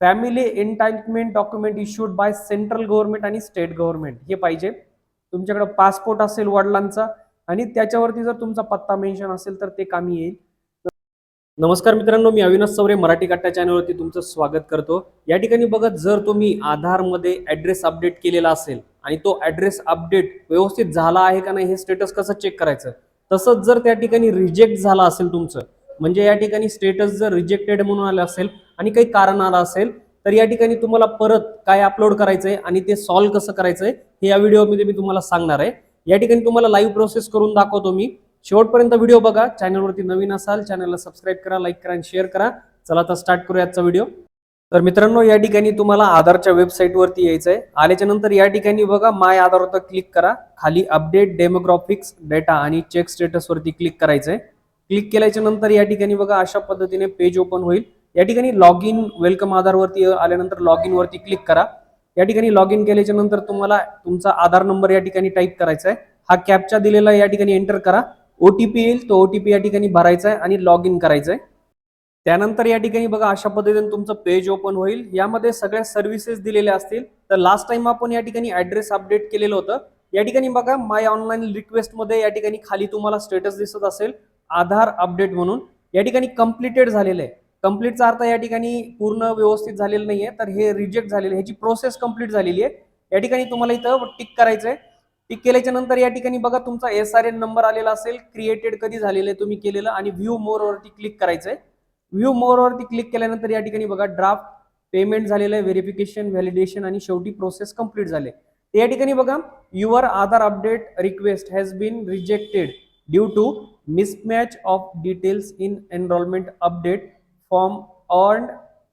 Family entitlement document issued by central government आणि state government हे पाहिजे. तुमच्याकडे पासपोर्ट असेल वडिलांचा आणि त्याच्यावरती जर तुमचा पत्ता मेन्शन असेल तर ते कामी येईल. नमस्कार मित्रांनो, मी अविनाश चौरे मराठी कट्टा चॅनलवरती तुमचं स्वागत करतो. या ठिकाणी बघत जर तुम्ही आधारमध्ये ॲड्रेस अपडेट केलेला असेल आणि तो ॲड्रेस अपडेट व्यवस्थित झाला आहे का नाही हे स्टेटस कसं चेक करायचं. तसंच जर त्या ठिकाणी रिजेक्ट झाला असेल तुमचं, म्हणजे या ठिकाणी स्टेटस जर रिजेक्टेड म्हणून आलं असेल आणि काही कारण आलं असेल तर या ठिकाणी तुम्हाला परत काय अपलोड करायचंय आणि ते सॉल्व्ह कसं करायचंय हे या व्हिडिओमध्ये मी तुम्हाला सांगणार आहे. या ठिकाणी तुम्हाला लाईव्ह प्रोसेस करून दाखवतो मी. शेवटपर्यंत व्हिडिओ बघा. चॅनलवरती नवीन असाल चॅनलला सबस्क्राईब करा, लाईक करा आणि शेअर करा. चला आता स्टार्ट करूया आजचा व्हिडिओ. तर मित्रांनो, या ठिकाणी तुम्हाला आधारच्या वेबसाईटवरती यायचं आहे. आल्याच्या नंतर या ठिकाणी बघा माय आधारवर क्लिक करा. खाली अपडेट डेमोग्राफिक्स डेटा आणि चेक स्टेटसवरती क्लिक करायचं आहे. क्लिक केल्याच्या नंतर या ठिकाणी बघा अशा पद्धतीने पेज ओपन होईल. या ठिकाणी लॉग इन वेलकम आधारवरती आल्यानंतर लॉग इन वरती क्लिक करा. या ठिकाणी लॉग इन केल्याच्या नंतर तुम्हाला तुमचा आधार नंबर या ठिकाणी टाईप करायचा आहे. हा कॅप्चा दिलेला या ठिकाणी एंटर करा. ओटीपी येईल, तो ओटीपी या ठिकाणी भरायचा आहे आणि लॉग इन करायचं आहे. त्यानंतर या ठिकाणी बघा अशा पद्धतीने तुमचं पेज ओपन होईल. यामध्ये सगळ्या सर्व्हिसेस दिलेल्या असतील. तर लास्ट टाइम आपण या ठिकाणी ऍड्रेस अपडेट केलेलं होतं. या ठिकाणी बघा माय ऑनलाईन रिक्वेस्ट मध्ये या ठिकाणी खाली तुम्हाला स्टेटस दिसत असेल आधार अपडेट म्हणून. या ठिकाणी कम्प्लिटेड झालेलं आहे. कम्प्लीटचा अर्थ या ठिकाणी पूर्ण व्यवस्थित झालेलं नाहीये, तर हे रिजेक्ट झालेलं, ह्याची प्रोसेस कंप्लीट झालेली आहे. या ठिकाणी तुम्हाला इथं टिक करायचं आहे. टिक केल्याच्या नंतर या ठिकाणी बघा तुमचा SRN नंबर आलेला असेल, क्रिएटेड कधी झालेलं आहे तुम्ही केलेलं, आणि व्ह्यू मोर वरती क्लिक करायचं आहे. व्ह्यू मोर वरती क्लिक केल्यानंतर या ठिकाणी बघा ड्राफ्ट पेमेंट झालेलं आहे, व्हेरिफिकेशन, व्हॅलिडेशन आणि शेवटी प्रोसेस कंप्लीट झाले. या ठिकाणी बघा your Aadhaar update request has been rejected due to mismatch of details in enrolment update form on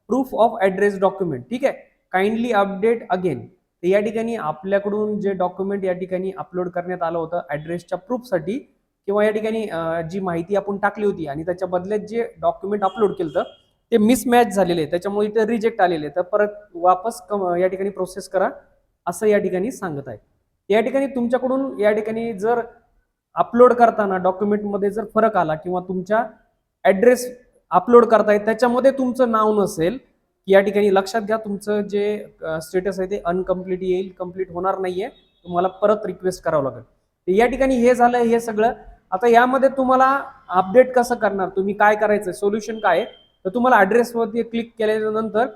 proof of address document. ठीक आहे, काइंडली अपडेट अगेन. तर या ठिकाणी आपल्याकडून जे डॉक्युमेंट या ठिकाणी अपलोड करण्यात आलं होतं ऍड्रेसच्या प्रूफसाठी, किंवा या ठिकाणी जी माहिती आपण टाकली होती आणि त्याच्या बदल्यात जे डॉक्युमेंट अपलोड केलं होतं ते मिसमॅच झालेले, त्याच्यामुळे इथे रिजेक्ट आलेले. तर परत वापस या ठिकाणी प्रोसेस करा असं या ठिकाणी सांगत आहे. या ठिकाणी तुमच्याकडून या ठिकाणी जर अपलोड करताना डॉक्युमेंटमध्ये जर फरक आला किंवा तुमच्या ऍड्रेस अपलोड करताय त्याच्यामध्ये तुमचं नाव नसेल, या ठिकाणी लक्षात घ्या तुमचं जे स्टेटस आहे ते अनकम्प्लीट येईल, कंप्लीट होणार नाहीये, तुम्हाला परत रिक्वेस्ट करावं लागेल. या ठिकाणी हे झालं हे सगळं. आता यामध्ये तुम्हाला अपडेट कसं करणार, तुम्ही काय करायचं, सोल्युशन काय आहे, तर तुम्हाला ऍड्रेस वरती क्लिक केल्यानंतर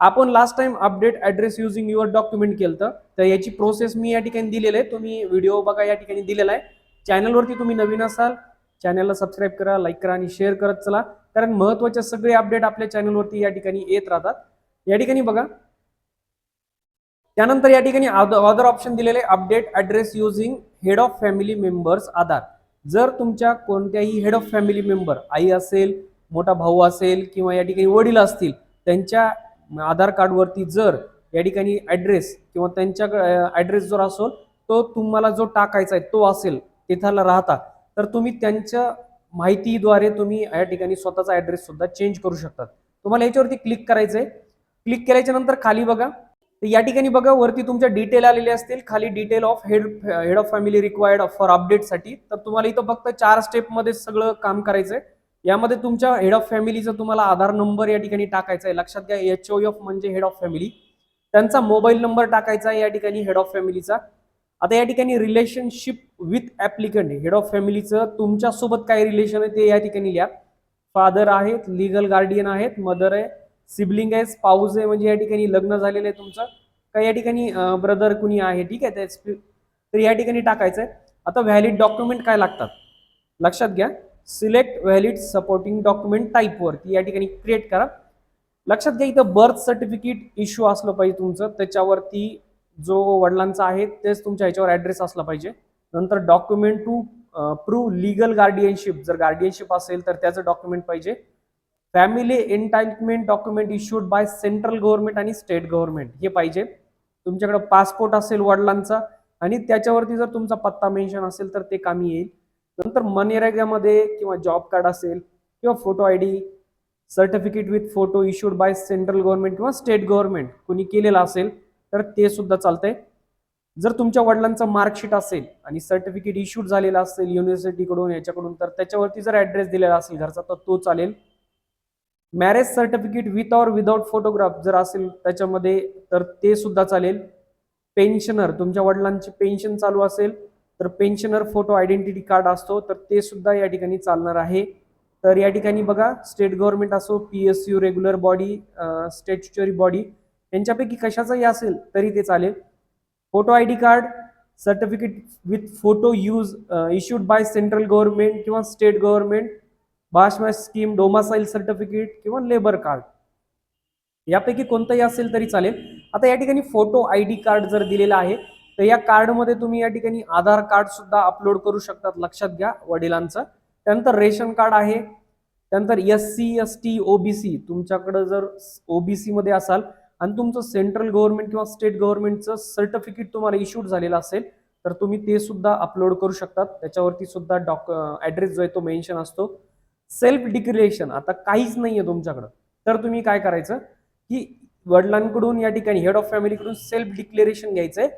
आपण last time update address using your document केलं, तर याची प्रोसेस मी या ठिकाणी दिलेलं आहे. तुम्ही व्हिडिओ बघा, या ठिकाणी दिलेला आहे. चॅनलवरती तुम्ही नवीन असाल चॅनलला सबस्क्राईब करा, लाईक करा आणि शेअर करत चला, कारण महत्त्वाचे सगळे अपडेट आपल्या चॅनलवरती या ठिकाणी येत राहतात. या ठिकाणी बघा त्यानंतर या ठिकाणी अदर ऑप्शन दिलेले update address using head of family members Aadhaar. जर तुमच्या कोणत्याही हेड ऑफ फॅमिली मेंबर, आई असेल, मोठा भाऊ असेल किंवा या ठिकाणी वडील असतील, त्यांच्या आधार कार्डवरती जर या ठिकाणी ऍड्रेस किंवा त्यांच्या ऍड्रेस जर असेल तो तुम्हाला जो टाकायचा आहे तो असेल तिथला राहता, तर तुम्ही त्यांच्या माहितीद्वारे तुम्ही या ठिकाणी स्वतःचा ऍड्रेस सुद्धा चेंज करू शकतात. तुम्हाला याच्यावरती क्लिक करायचंय. क्लिक केल्याच्या नंतर खाली बघा, तर या ठिकाणी बघा वरती तुमच्या डिटेल आलेले असतील, खाली detail of head of family required for अपडेटसाठी. तर तुम्हाला इथं फक्त 4 स्टेप मध्ये सगळं काम करायचंय. यामध्ये तुमच्या हेड ऑफ फॅमिलीचा तुम्हाला आधार नंबर या ठिकाणी टाकायचा आहे. लक्षात घ्या HOF म्हणजे हेड ऑफ फॅमिली. त्यांचा मोबाईल नंबर टाकायचा आहे या ठिकाणी हेड ऑफ फॅमिलीचा. आता या ठिकाणी relationship with applicant, head of फॅमिलीचं तुमच्यासोबत काय रिलेशन आहे ते या ठिकाणी लिहा. फादर आहेत, लिगल गार्डियन आहेत, मदर आहे, सिबलिंग आहे, स्पाउस आहे म्हणजे या ठिकाणी लग्न झालेलं आहे तुमचं, काय या ठिकाणी ब्रदर कुणी आहे, ठीक आहे, तर या ठिकाणी टाकायचं आहे. आता व्हॅलिड डॉक्युमेंट काय लागतात लक्षात घ्या. Select valid supporting document type वरती या ठिकाणी क्रिएट करा. लक्षात घ्या इथं बर्थ सर्टिफिकेट इश्यू असलं पाहिजे तुमचं, त्याच्यावरती जो वडिलांचा आहे तेच तुमच्या ह्याच्यावर ऍड्रेस असला पाहिजे. नंतर document to prove legal guardianship, जर गार्डियनशिप असेल तर त्याचं डॉक्युमेंट पाहिजे. Family entitlement document issued by central government आणि स्टेट गव्हर्नमेंट हे पाहिजे. तुमच्याकडे पासपोर्ट असेल वडिलांचा आणि त्याच्यावरती जर तुमचा पत्ता मेन्शन असेल तर ते कामी येईल. नंतर मनरेगामध्ये किंवा जॉब कार्ड असेल किंवा photo ID certificate with photo issued by central government किंवा स्टेट गव्हर्नमेंट कुणी केलेला असेल तर ते सुद्धा चालतंय. जर तुमच्या वडिलांचं मार्कशीट असेल आणि सर्टिफिकेट इश्यूड झालेला असेल युनिव्हर्सिटीकडून याच्याकडून, तर त्याच्यावरती जर ऍड्रेस दिलेला असेल घरचा तर तो चालेल. Marriage certificate with or without photograph जर असेल त्याच्यामध्ये तर ते सुद्धा चालेल. पेन्शनर, तुमच्या वडिलांची पेन्शन चालू असेल तर पेन्शनर फोटो आयडेंटिटी कार्ड असतो तर ते सुद्धा या ठिकाणी चालणार आहे. तर या ठिकाणी बघा, स्टेट गव्हर्नमेंट असो, PSU regular body, statutory body, यांच्यापैकी कशाचाही असेल तरी ते चालेल. Photo ID card, certificate with photo use issued by central government किंवा स्टेट गव्हर्नमेंट, भाषमा स्कीम, डोमासाईल सर्टिफिकेट किंवा लेबर कार्ड, यापैकी कोणतंही असेल तरी चालेल. आता या ठिकाणी फोटो ID कार्ड जर दिलेला आहे तर या कार्डमध्ये तुम्ही या ठिकाणी आधार कार्ड सुद्धा अपलोड करू शकतात, लक्षात घ्या, वडिलांचं. त्यानंतर रेशन कार्ड आहे. त्यानंतर SC ST OBC, तुमच्याकडे जर OBC मध्ये असाल आणि तुमचं सेंट्रल गव्हर्नमेंट किंवा स्टेट गव्हर्नमेंटचं सर्टिफिकेट तुम्हाला इश्यूड झालेलं असेल तर तुम्ही ते सुद्धा अपलोड करू शकतात. त्याच्यावरती सुद्धा ऍड्रेस जो आहे तो मेन्शन असतो. सेल्फ डिक्लेरेशन, आता काहीच नाहीये तुमच्याकडं तर तुम्ही काय करायचं की वडिलांकडून या ठिकाणी हेड ऑफ फॅमिलीकडून सेल्फ डिक्लेरेशन घ्यायचंय.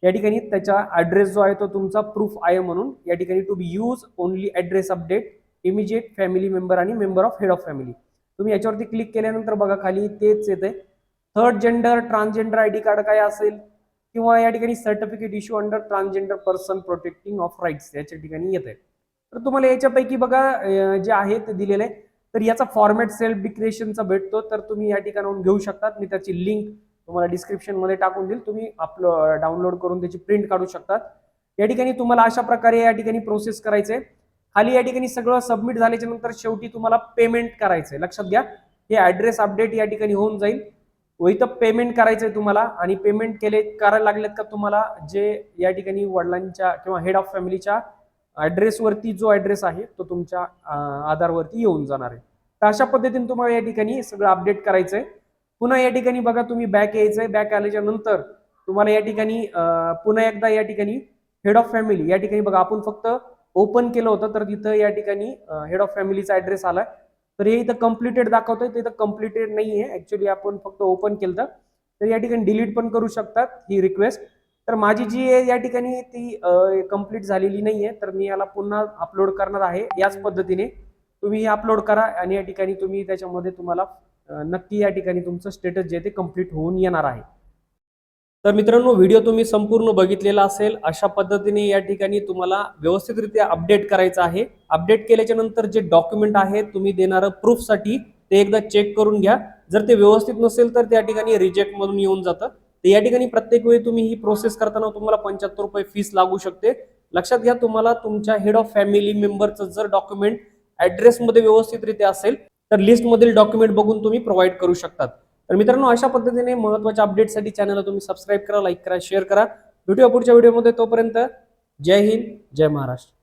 या ठिकाणी त्याचा ऍड्रेस जो आहे तो तुमचा प्रूफ आहे म्हणून या ठिकाणी to be use only address update immediate family member आणि member of head of family. तुम्ही याच्यावरती क्लिक केल्यानंतर बघा खाली तेच येते. Third gender, transgender ID card काय असेल किंवा या ठिकाणी certificate issue under transgender person protecting of rights याच्या ठिकाणी येत आहे. तर तुम्हाला याच्यापैकी बघा जे आहे ते दिलेलं आहे. तर याचा फॉर्मॅट सेल्फ डिक्लेरेशनचा भेटतो तर तुम्ही या ठिकाणाहून घेऊ शकतात. मी त्याची लिंक तुम्हाला डिस्क्रिप्शन मध्ये टाकून देईल, तुम्ही डाउनलोड करून त्याची प्रिंट काढू शकतात. या ठिकाणी तुम्हाला अशा प्रकारे या ठिकाणी प्रोसेस करायचंय. खाली या ठिकाणी सगळं सबमिट झाल्याच्या नंतर शेवटी तुम्हाला पेमेंट करायचंय. लक्षात घ्या, हे ऍड्रेस अपडेट या ठिकाणी होऊन जाईल व इथं पेमेंट करायचंय तुम्हाला. आणि पेमेंट करायला लागलेत का तुम्हाला जे या ठिकाणी वडिलांच्या किंवा हेड ऑफ फॅमिलीच्या ऍड्रेसवरती जो ऍड्रेस आहे तो तुमच्या आधारवरती येऊन जाणार आहे. तर अशा पद्धतीने तुम्हाला या ठिकाणी सगळं अपडेट करायचंय. पुन्हा या ठिकाणी बघा तुम्ही बॅक यायचंय. बॅक आल्याच्या नंतर तुम्हाला या ठिकाणी पुन्हा एकदा या ठिकाणी हेड ऑफ फॅमिली, या ठिकाणी बघा आपण फक्त ओपन केलं होतं तर तिथं या ठिकाणी हेड ऑफ फॅमिलीचा ऍड्रेस आलाय. तर हे इथं कम्प्लिटेड दाखवतोय, तर इथं कम्प्लिटेड नाहीये, ऍक्च्युली आपण फक्त ओपन केलं. तर या ठिकाणी डिलीट पण करू शकतात ही रिक्वेस्ट. तर माझी जी आहे या ठिकाणी ती कम्प्लीट झालेली नाहीये तर मी याला पुन्हा अपलोड करणार आहे. याच पद्धतीने तुम्ही अपलोड करा आणि या ठिकाणी तुम्ही त्याच्यामध्ये तुम्हाला नक्की या ठिकाणी तुमचं स्टेटस जे ते कम्प्लीट होऊन येणार आहे. तर मित्रांनो, व्हिडिओ तुम्ही संपूर्ण बघितलेला असेल. अशा पद्धतीने या ठिकाणी तुम्हाला व्यवस्थितरित्या अपडेट करायचं आहे. अपडेट केल्याच्या नंतर जे डॉक्युमेंट आहे तुम्ही देणारं प्रूफसाठी ते एकदा चेक करून घ्या. जर ते व्यवस्थित नसेल तर त्या ठिकाणी रिजेक्ट मधून येऊन जातं. तर या ठिकाणी प्रत्येक वेळी तुम्ही ही प्रोसेस करताना तुम्हाला 75 रुपये फीस लागू शकते. लक्षात घ्या, तुम्हाला तुमच्या हेड ऑफ फॅमिली मेंबरचं जर डॉक्युमेंट ऍड्रेसमध्ये व्यवस्थितरित्या असेल तर लिस्टमधील डॉक्युमेंट बघून तुम्ही प्रोव्हाइड करू शकतात. तर मित्रांनो, अशा पद्धतीने महत्त्वाच्या अपडेटसाठी चॅनलला तुम्ही सबस्क्राईब करा, लाईक करा, शेअर करा. भेटूया पुढच्या व्हिडिओमध्ये. तोपर्यंत जय हिंद, जय महाराष्ट्र.